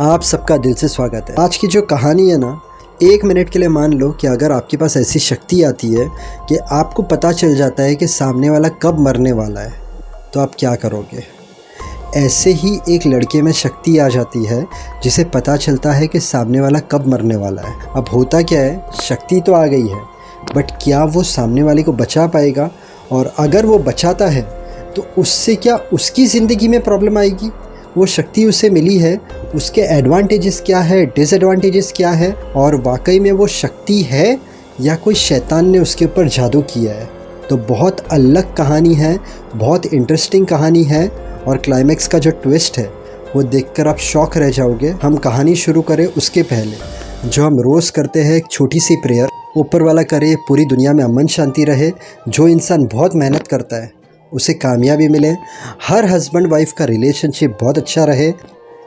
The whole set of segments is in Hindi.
आप सबका दिल से स्वागत है। आज की जो कहानी है ना, 1 मिनट के लिए मान लो कि अगर आपके पास ऐसी शक्ति आती है कि आपको पता चल जाता है कि सामने वाला कब मरने वाला है, तो आप क्या करोगे। ऐसे ही एक लड़के में शक्ति आ जाती है जिसे पता चलता है कि सामने वाला कब मरने वाला है। अब होता क्या है, शक्ति तो आ गई है, बट क्या वो सामने वाले को बचा पाएगा? और अगर वो बचाता है तो उससे क्या उसकी ज़िंदगी में प्रॉब्लम आएगी? वो शक्ति उसे मिली है, उसके एडवांटेजेस क्या है, डिसएडवांटेजेस क्या है, और वाकई में वो शक्ति है या कोई शैतान ने उसके ऊपर जादू किया है। तो बहुत अलग कहानी है, बहुत इंटरेस्टिंग कहानी है, और क्लाइमैक्स का जो ट्विस्ट है वो देखकर आप शॉक रह जाओगे। हम कहानी शुरू करें उसके पहले जो हम रोज़ करते हैं, एक छोटी सी प्रेयर, ऊपर वाला करे पूरी दुनिया में अमन शांति रहे। जो इंसान बहुत मेहनत करता है उसे कामयाबी मिले, हर हस्बैंड वाइफ का रिलेशनशिप बहुत अच्छा रहे,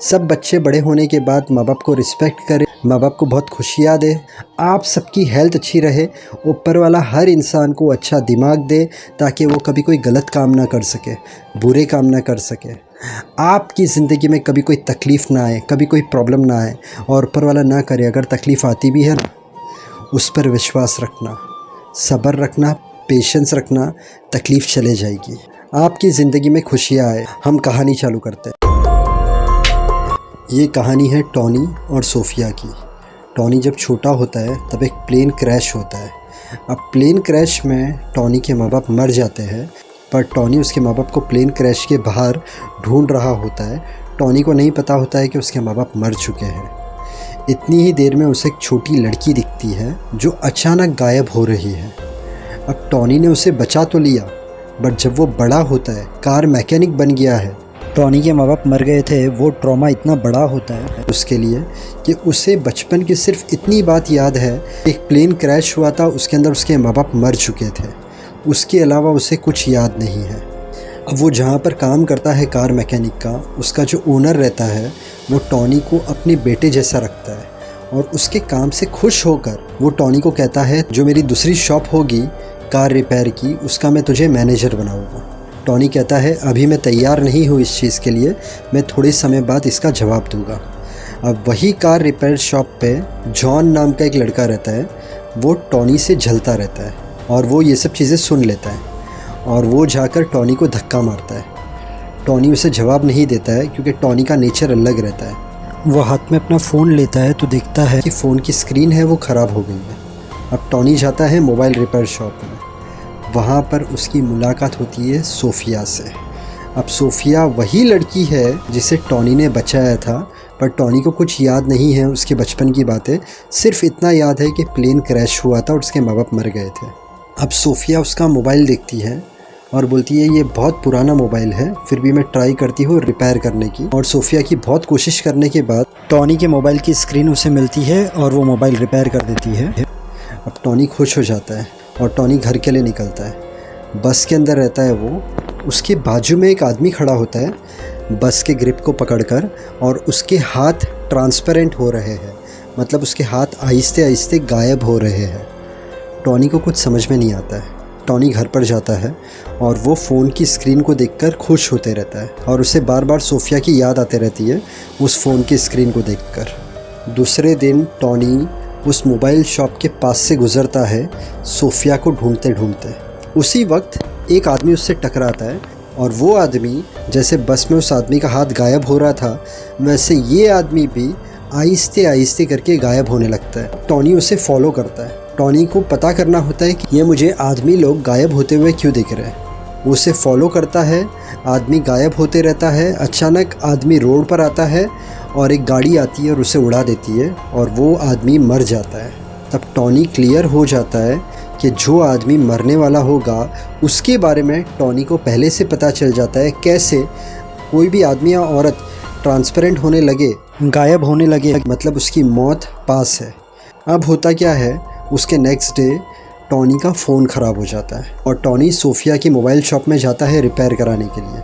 सब बच्चे बड़े होने के बाद माँ बाप को रिस्पेक्ट करें, माँ बाप को बहुत खुशियाँ दे, आप सबकी हेल्थ अच्छी रहे, ऊपर वाला हर इंसान को अच्छा दिमाग दे ताकि वो कभी कोई गलत काम ना कर सके, बुरे काम ना कर सके, आपकी ज़िंदगी में कभी कोई तकलीफ़ ना आए, कभी कोई प्रॉब्लम ना आए, और ऊपर वाला ना करे। अगर तकलीफ़ आती भी है ना, उस पर विश्वास रखना, सब्र रखना, पेशेंस रखना, तकलीफ़ चले जाएगी, आपकी ज़िंदगी में खुशियाँ आए। हम कहानी चालू करते हैं। ये कहानी है टॉनी और सोफिया की। टॉनी जब छोटा होता है तब एक प्लेन क्रैश होता है। अब प्लेन क्रैश में टॉनी के माँ बाप मर जाते हैं, पर टॉनी उसके माँ बाप को प्लेन क्रैश के बाहर ढूंढ रहा होता है। टॉनी को नहीं पता होता है कि उसके माँ बाप मर चुके हैं। इतनी ही देर में उसे एक छोटी लड़की दिखती है जो अचानक गायब हो रही है। अब टॉनी ने उसे बचा तो लिया, बट जब वो बड़ा होता है, कार मैकेनिक बन गया है, टॉनी के माँ बाप मर गए थे, वो ट्रॉमा इतना बड़ा होता है उसके लिए कि उसे बचपन की सिर्फ इतनी बात याद है, एक प्लेन क्रैश हुआ था, उसके अंदर उसके माँ बाप मर चुके थे, उसके अलावा उसे कुछ याद नहीं है। अब वो जहाँ पर काम करता है कार मैकेनिक का, उसका जो ओनर रहता है वो टॉनी को अपने बेटे जैसा रखता है, और उसके काम से खुश होकर वो टॉनी को कहता है, जो मेरी दूसरी शॉप होगी कार रिपेयर की, उसका मैं तुझे मैनेजर बनाऊंगा। टॉनी कहता है, अभी मैं तैयार नहीं हूँ इस चीज़ के लिए, मैं थोड़े समय बाद इसका जवाब दूंगा। अब वही कार रिपेयर शॉप पे जॉन नाम का एक लड़का रहता है, वो टॉनी से झलता रहता है, और वो ये सब चीज़ें सुन लेता है, और वो जाकर टॉनी को धक्का मारता है। टॉनी उसे जवाब नहीं देता है क्योंकि टॉनी का नेचर अलग रहता है। वो हाथ में अपना फ़ोन लेता है तो देखता है कि फ़ोन की स्क्रीन है वो ख़राब हो गई है। अब टॉनी जाता है मोबाइल रिपेयर शॉप में, वहाँ पर उसकी मुलाकात होती है सोफिया से। अब सोफिया वही लड़की है जिसे टॉनी ने बचाया था, पर टॉनी को कुछ याद नहीं है उसके बचपन की बातें, सिर्फ इतना याद है कि प्लेन क्रैश हुआ था और उसके माँ बाप मर गए थे। अब सोफिया उसका मोबाइल देखती है और बोलती है, ये बहुत पुराना मोबाइल है, फिर भी मैं ट्राई करती हूँ रिपेयर करने की। और सोफिया की बहुत कोशिश करने के बाद टॉनी के मोबाइल की स्क्रीन उसे मिलती है और वो मोबाइल रिपेयर कर देती है। अब टॉनी खुश हो जाता है और टॉनी घर के लिए निकलता है। बस के अंदर रहता है वो, उसके बाजू में एक आदमी खड़ा होता है बस के ग्रिप को पकड़कर, और उसके हाथ ट्रांसपेरेंट हो रहे हैं, मतलब उसके हाथ आहिस्ते आहिस्ते गायब हो रहे हैं। टॉनी को कुछ समझ में नहीं आता है। टॉनी घर पर जाता है और वो फ़ोन की स्क्रीन को देखकर खुश होते रहता है, और उसे बार बार सोफिया की याद आते रहती है उस फ़ोन की स्क्रीन को देखकर। दूसरे दिन टॉनी उस मोबाइल शॉप के पास से गुज़रता है सोफिया को ढूंढते ढूंढते। उसी वक्त एक आदमी उससे टकराता है, और वो आदमी, जैसे बस में उस आदमी का हाथ गायब हो रहा था, वैसे ये आदमी भी आहिस्ते आहिस्ते करके गायब होने लगता है। टॉनी उसे फॉलो करता है। टॉनी को पता करना होता है कि ये मुझे आदमी लोग गायब होते हुए क्यों दिख रहे हैं। वो उसे फॉलो करता है, आदमी गायब होते रहता है। अचानक आदमी रोड पर आता है और एक गाड़ी आती है और उसे उड़ा देती है, और वो आदमी मर जाता है। तब टॉनी क्लियर हो जाता है कि जो आदमी मरने वाला होगा उसके बारे में टॉनी को पहले से पता चल जाता है। कैसे कोई भी आदमी या औरत ट्रांसपेरेंट होने लगे, गायब होने लगे, मतलब उसकी मौत पास है। अब होता क्या है, उसके नेक्स्ट डे टॉनी का फ़ोन ख़राब हो जाता है, और टॉनी सोफिया की मोबाइल शॉप में जाता है रिपेयर कराने के लिए।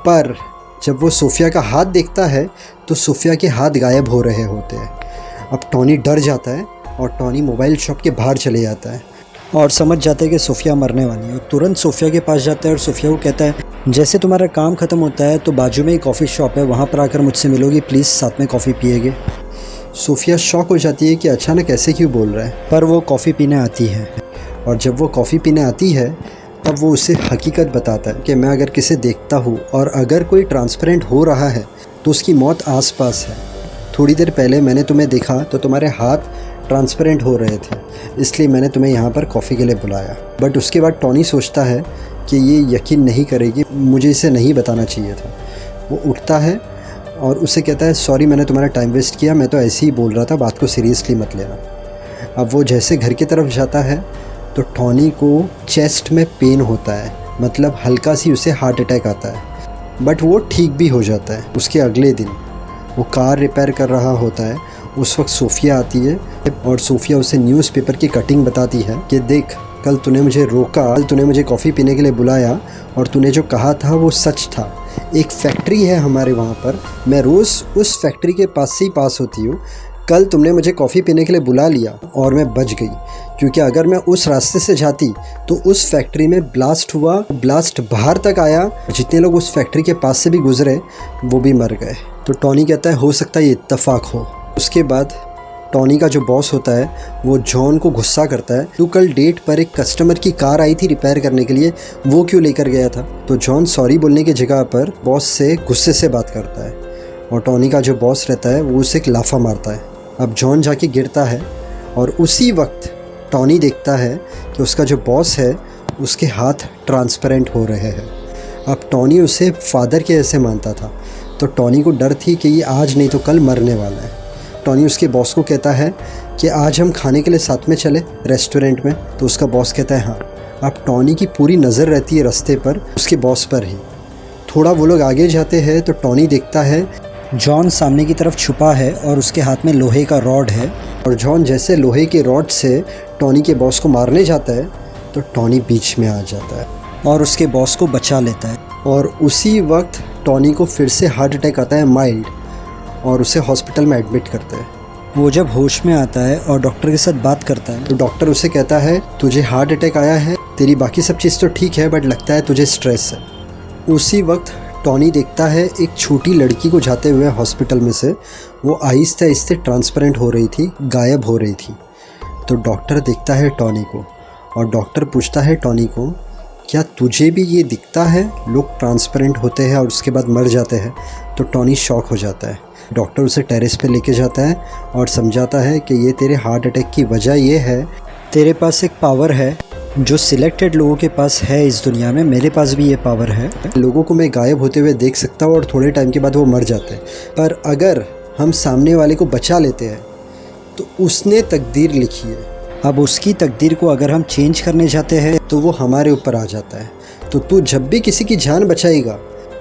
पर जब वो सोफिया का हाथ देखता है तो सोफिया के हाथ गायब हो रहे होते हैं। अब टॉनी डर जाता है और टॉनी मोबाइल शॉप के बाहर चले जाता है और समझ जाता है कि सोफिया मरने वाली है, और तुरंत सोफिया के पास जाता है और सोफिया को कहता है, जैसे तुम्हारा काम ख़त्म होता है तो बाजू में ही कॉफ़ी शॉप है, वहाँ पर आकर मुझसे मिलोगी प्लीज़, साथ में कॉफ़ी पिएगे। सोफिया शॉक हो जाती है कि अचानक ऐसे क्यों बोल रहा है, पर वो कॉफ़ी पीने आती है। और जब वो कॉफ़ी पीने आती है तब वो उसे हकीकत बताता है कि मैं अगर किसे देखता हूँ और अगर कोई ट्रांसपेरेंट हो रहा है तो उसकी मौत आसपास है। थोड़ी देर पहले मैंने तुम्हें देखा तो तुम्हारे हाथ ट्रांसपेरेंट हो रहे थे, इसलिए मैंने तुम्हें यहाँ पर कॉफ़ी के लिए बुलाया। बट उसके बाद टॉनी सोचता है कि ये यकीन नहीं करेगी, मुझे इसे नहीं बताना चाहिए था। वो उठता है और उसे कहता है सॉरी मैंने तुम्हारा टाइम वेस्ट किया, मैं तो ऐसे ही बोल रहा था, बात को सीरियसली मत लेना। अब वो जैसे घर की तरफ जाता है तो टॉनी को चेस्ट में पेन होता है, मतलब हल्का सी उसे हार्ट अटैक आता है। बट वो ठीक भी हो जाता है। उसके अगले दिन वो कार रिपेयर कर रहा होता है, उस वक्त सोफिया आती है और सोफिया उसे न्यूज़पेपर की कटिंग बताती है कि देख कल तूने मुझे रोका, कल तूने मुझे कॉफ़ी पीने के लिए बुलाया और तूने जो कहा था वो सच था। एक फैक्ट्री है हमारे वहाँ पर, मैं रोज़ उस फैक्ट्री के पास से ही पास होती हूँ। कल तुमने मुझे कॉफ़ी पीने के लिए बुला लिया और मैं बच गई, क्योंकि अगर मैं उस रास्ते से जाती तो उस फैक्ट्री में ब्लास्ट हुआ, ब्लास्ट बाहर तक आया, जितने लोग उस फैक्ट्री के पास से भी गुजरे वो भी मर गए। तो टॉनी कहता है हो सकता है ये इत्तेफाक हो। उसके बाद टॉनी का जो बॉस होता है वो जॉन को गुस्सा करता है, तू कल डेट पर एक कस्टमर की कार आई थी रिपेयर करने के लिए, वो क्यों लेकर गया था। तो जॉन सॉरी बोलने की जगह पर बॉस से गुस्से से बात करता है और टॉनी का जो बॉस रहता है वो उसे एक लाफा मारता है। अब जॉन जाके गिरता है और उसी वक्त टॉनी देखता है कि उसका जो बॉस है उसके हाथ ट्रांसपेरेंट हो रहे हैं। अब टॉनी उसे फादर के जैसे मानता था, तो टॉनी को डर थी कि ये आज नहीं तो कल मरने वाला है। टॉनी उसके बॉस को कहता है कि आज हम खाने के लिए साथ में चले रेस्टोरेंट में, तो उसका बॉस कहता है हाँ। अब टॉनी की पूरी नज़र रहती है रास्ते पर उसके बॉस पर ही। थोड़ा वो लोग आगे जाते हैं तो टॉनी देखता है जॉन सामने की तरफ छुपा है और उसके हाथ में लोहे का रॉड है, और जॉन जैसे लोहे के रॉड से टॉनी के बॉस को मारने जाता है तो टॉनी बीच में आ जाता है और उसके बॉस को बचा लेता है। और उसी वक्त टॉनी को फिर से हार्ट अटैक आता है माइल्ड, और उसे हॉस्पिटल में एडमिट करते हैं। वो जब होश में आता है और डॉक्टर के साथ बात करता है तो डॉक्टर उसे कहता है तुझे हार्ट अटैक आया है, तेरी बाकी सब चीज़ तो ठीक है बट लगता है तुझे स्ट्रेस है। उसी वक्त टॉनी देखता है एक छोटी लड़की को जाते हुए हॉस्पिटल में से, वो आहिस्ते आहिस्ते ट्रांसपेरेंट हो रही थी, गायब हो रही थी। तो डॉक्टर देखता है टॉनी को और डॉक्टर पूछता है टॉनी को क्या तुझे भी ये दिखता है, लोग ट्रांसपेरेंट होते हैं और उसके बाद मर जाते हैं। तो टॉनी शॉक हो जाता है। डॉक्टर उसे टेरेस पे लेके जाता है और समझाता है कि ये तेरे हार्ट अटैक की वजह ये है, तेरे पास एक पावर है जो सिलेक्टेड लोगों के पास है इस दुनिया में, मेरे पास भी ये पावर है। लोगों को मैं गायब होते हुए देख सकता हूँ और थोड़े टाइम के बाद वो मर जाते हैं, पर अगर हम सामने वाले को बचा लेते हैं तो उसने तकदीर लिखी है। अब उसकी तकदीर को अगर हम चेंज करने जाते हैं तो वो हमारे ऊपर आ जाता है। तो तू जब भी किसी की जान बचाएगा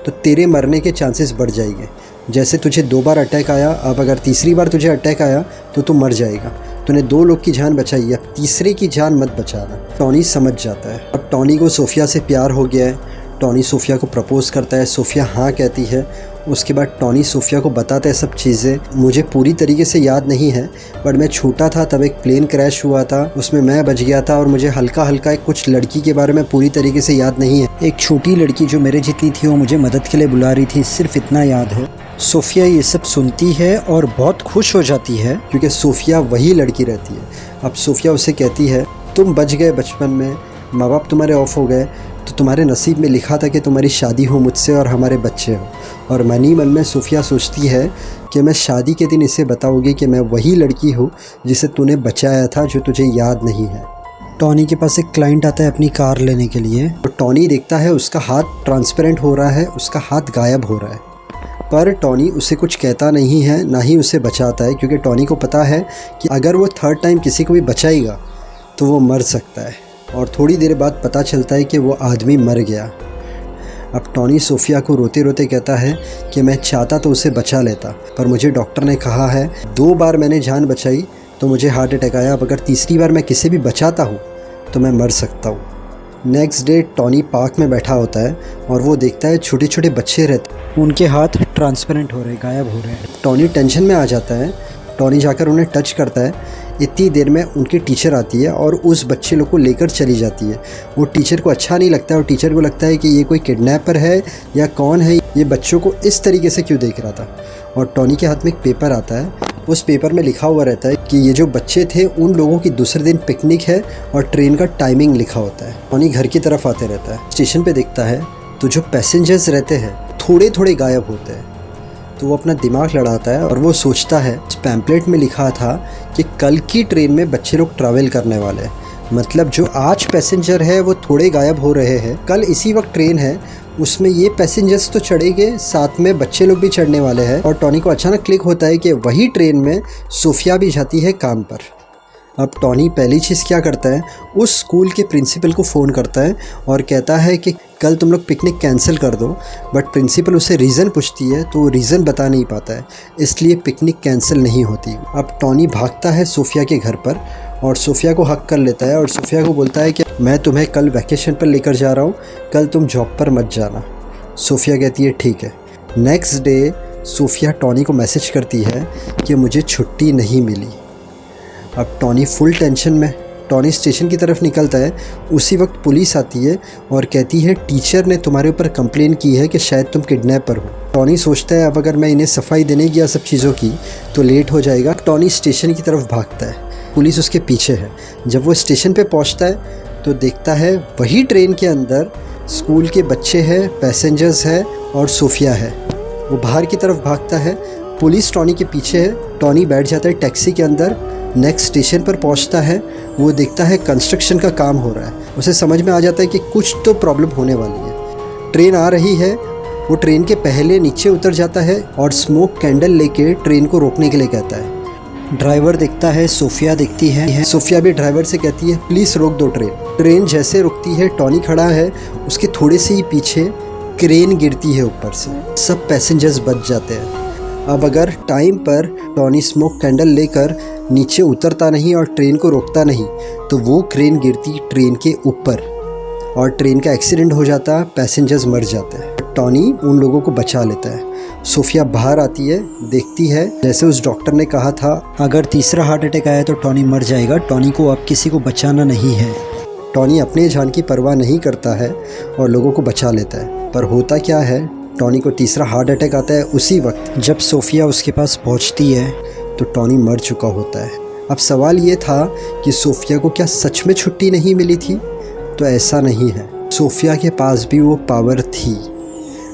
तो तेरे मरने के चांसेस बढ़ जाएंगे। जैसे तुझे 2 बार अटैक आया, अब अगर तीसरी बार तुझे अटैक आया तो तू मर जाएगा। तूने 2 लोग की जान बचाई, अब तीसरे की जान मत बचाना। टॉनी समझ जाता है। अब टॉनी को सोफिया से प्यार हो गया है। टॉनी सोफिया को प्रपोज़ करता है, सोफिया हाँ कहती है। उसके बाद टॉनी सोफिया को बताता है सब चीज़ें। मुझे पूरी तरीके से याद नहीं है बट मैं छोटा था तब एक प्लेन क्रैश हुआ था, उसमें मैं बच गया था और मुझे हल्का हल्का कुछ लड़की के बारे में पूरी तरीके से याद नहीं है। एक छोटी लड़की जो मेरे जितनी थी वो मुझे मदद के लिए बुला रही थी, सिर्फ इतना याद है। सोफिया ये सब सुनती है और बहुत खुश हो जाती है क्योंकि सोफिया वही लड़की रहती है। अब सोफिया उसे कहती है तुम बच गए बचपन में, माँ बाप तुम्हारे ऑफ हो गए तो तुम्हारे नसीब में लिखा था कि तुम्हारी शादी हो मुझसे और हमारे बच्चे हो। और मन ही मन में सोफिया सोचती है कि मैं शादी के दिन इसे बताऊंगी कि मैं वही लड़की हूँ जिसे तूने बचाया था, जो तुझे याद नहीं है। टॉनी के पास एक क्लाइंट आता है अपनी कार लेने के लिए, तो टॉनी देखता है उसका हाथ ट्रांसपेरेंट हो रहा है, उसका हाथ गायब हो रहा है। पर टॉनी उसे कुछ कहता नहीं है, ना ही उसे बचाता है, क्योंकि टॉनी को पता है कि अगर वो थर्ड टाइम किसी को भी बचाएगा तो वो मर सकता है। और थोड़ी देर बाद पता चलता है कि वो आदमी मर गया। अब टॉनी सोफिया को रोते रोते कहता है कि मैं चाहता तो उसे बचा लेता, पर मुझे डॉक्टर ने कहा है 2 बार मैंने जान बचाई तो मुझे हार्ट अटैक आया, अब अगर तीसरी बार मैं किसी भी बचाता हूँ तो मैं मर सकता हूँ। नेक्स्ट डे टॉनी पार्क में बैठा होता है और वो देखता है छोटे छोटे बच्चे रहते, उनके हाथ ट्रांसपेरेंट हो रहे, गायब हो रहे हैं। टॉनी टेंशन में आ जाता है। टॉनी जाकर उन्हें टच करता है। इतनी देर में उनकी टीचर आती है और उस बच्चे लोग को लेकर चली जाती है। वो टीचर को अच्छा नहीं लगता है और टीचर को लगता है कि ये कोई किडनैपर है या कौन है, ये बच्चों को इस तरीके से क्यों देख रहा था। और टॉनी के हाथ में एक पेपर आता है, उस पेपर में लिखा हुआ रहता है कि ये जो बच्चे थे उन लोगों की दूसरे दिन पिकनिक है और ट्रेन का टाइमिंग लिखा होता है। टॉनी घर की तरफ आते रहता है, स्टेशन पे देखता है तो जो पैसेंजर्स रहते हैं थोड़े थोड़े गायब होते हैं। तो वो अपना दिमाग लड़ाता है और वो सोचता है इस पैम्पलेट में लिखा था कि कल की ट्रेन में बच्चे लोग ट्रैवल करने वाले हैं, मतलब जो आज पैसेंजर है वो थोड़े गायब हो रहे हैं, कल इसी वक्त ट्रेन है उसमें ये पैसेंजर्स तो चढ़ेंगे, साथ में बच्चे लोग भी चढ़ने वाले हैं। और टॉनी को अचानक क्लिक होता है कि वही ट्रेन में सोफिया भी जाती है काम पर। अब टॉनी पहली चीज़ क्या करता है, उस स्कूल के प्रिंसिपल को फ़ोन करता है और कहता है कि कल तुम लोग पिकनिक कैंसिल कर दो। बट प्रिंसिपल उससे रीज़न पूछती है तो वो रीज़न बता नहीं पाता है, इसलिए पिकनिक कैंसिल नहीं होती। अब टॉनी भागता है सोफिया के घर पर और सोफिया को हक कर लेता है और सोफिया को बोलता है कि मैं तुम्हें कल वैकेशन पर लेकर जा रहा हूँ, कल तुम जॉब पर मत जाना। सोफिया कहती है ठीक है। नेक्स्ट डे सोफिया टॉनी को मैसेज करती है कि मुझे छुट्टी नहीं मिली। अब टॉनी फुल टेंशन में, टॉनी स्टेशन की तरफ निकलता है। उसी वक्त पुलिस आती है और कहती है टीचर ने तुम्हारे ऊपर कंप्लेन की है कि शायद तुम किडनैपर हो। टॉनी सोचता है अब अगर मैं इन्हें सफाई देने गया सब चीज़ों की तो लेट हो जाएगा। टॉनी स्टेशन की तरफ भागता है, पुलिस उसके पीछे है। जब वो स्टेशन पे पहुंचता है तो देखता है वही ट्रेन के अंदर स्कूल के बच्चे हैं, पैसेंजर्स है और सोफिया है। वो बाहर की तरफ भागता है, पुलिस टॉनी के पीछे है। टॉनी बैठ जाता है टैक्सी के अंदर। नेक्स्ट स्टेशन पर पहुंचता है, वो देखता है कंस्ट्रक्शन का काम हो रहा है। उसे समझ में आ जाता है कि कुछ तो प्रॉब्लम होने वाली है। ट्रेन आ रही है, वो ट्रेन के पहले नीचे उतर जाता है और स्मोक कैंडल लेके ट्रेन को रोकने के लिए कहता है। ड्राइवर देखता है, सोफिया देखती है। सोफिया भी ड्राइवर से कहती है प्लीज़ रोक दो ट्रेन। ट्रेन जैसे रुकती है, टॉनी खड़ा है, उसके थोड़े से ही पीछे क्रेन गिरती है ऊपर से, सब पैसेंजर्स बच जाते हैं। अब अगर टाइम पर टॉनी स्मोक कैंडल लेकर नीचे उतरता नहीं और ट्रेन को रोकता नहीं तो वो क्रेन गिरती ट्रेन के ऊपर और ट्रेन का एक्सीडेंट हो जाता, पैसेंजर्स मर जाते हैं। टॉनी उन लोगों को बचा लेता है। सोफिया बाहर आती है, देखती है जैसे उस डॉक्टर ने कहा था अगर तीसरा हार्ट अटैक आया तो टॉनी मर जाएगा, टॉनी को अब किसी को बचाना नहीं है। टॉनी अपने जान की परवाह नहीं करता है और लोगों को बचा लेता है। पर होता क्या है, टॉनी को तीसरा हार्ट अटैक आता है उसी वक्त जब सोफिया उसके पास पहुंचती है तो टॉनी मर चुका होता है। अब सवाल ये था कि सोफिया को क्या सच में छुट्टी नहीं मिली थी? तो ऐसा नहीं है, सोफिया के पास भी वो पावर थी।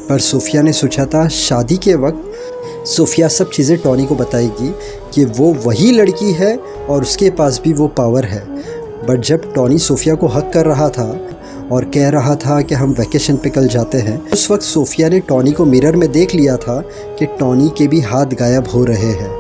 पर सोफिया ने सोचा था शादी के वक्त सोफिया सब चीज़ें टॉनी को बताएगी कि वो वही लड़की है और उसके पास भी वो पावर है। बट जब टॉनी सोफिया को हक कर रहा था और कह रहा था कि हम वैकेशन पे कल जाते हैं, उस वक्त सोफिया ने टॉनी को मिरर में देख लिया था कि टॉनी के भी हाथ गायब हो रहे हैं।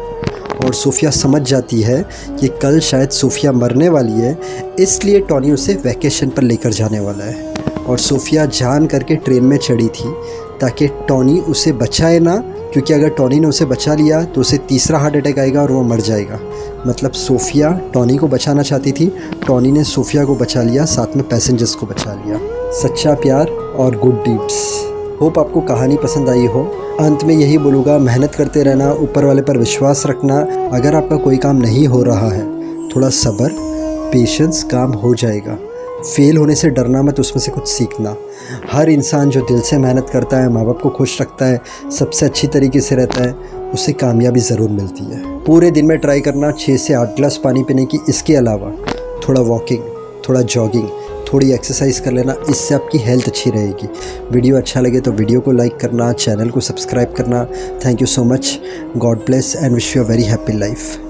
और सोफिया समझ जाती है कि कल शायद सोफिया मरने वाली है, इसलिए टॉनी उसे वैकेशन पर लेकर जाने वाला है। और सोफिया जान करके ट्रेन में चढ़ी थी ताकि टॉनी उसे बचाए ना, क्योंकि अगर टॉनी ने उसे बचा लिया तो उसे तीसरा हार्ट अटैक आएगा और वो मर जाएगा। मतलब सोफिया टॉनी को बचाना चाहती थी, टॉनी ने सोफिया को बचा लिया, साथ में पैसेंजर्स को बचा लिया। सच्चा प्यार और गुड डीड्स। होप आपको कहानी पसंद आई हो। अंत में यही बोलूँगा, मेहनत करते रहना, ऊपर वाले पर विश्वास रखना। अगर आपका कोई काम नहीं हो रहा है, थोड़ा सब्र, पेशेंस, काम हो जाएगा। फेल होने से डरना मत, उसमें से कुछ सीखना। हर इंसान जो दिल से मेहनत करता है, माँ बाप को खुश रखता है, सबसे अच्छी तरीके से रहता है, उसे कामयाबी ज़रूर मिलती है। पूरे दिन में ट्राई करना 6 से 8 गिलास पानी पीने की। इसके अलावा थोड़ा वॉकिंग, थोड़ा जॉगिंग, थोड़ी एक्सरसाइज कर लेना, इससे आपकी हेल्थ अच्छी रहेगी। वीडियो अच्छा लगे तो वीडियो को लाइक करना, चैनल को सब्सक्राइब करना। Thank you so much. God bless and wish you a very happy life.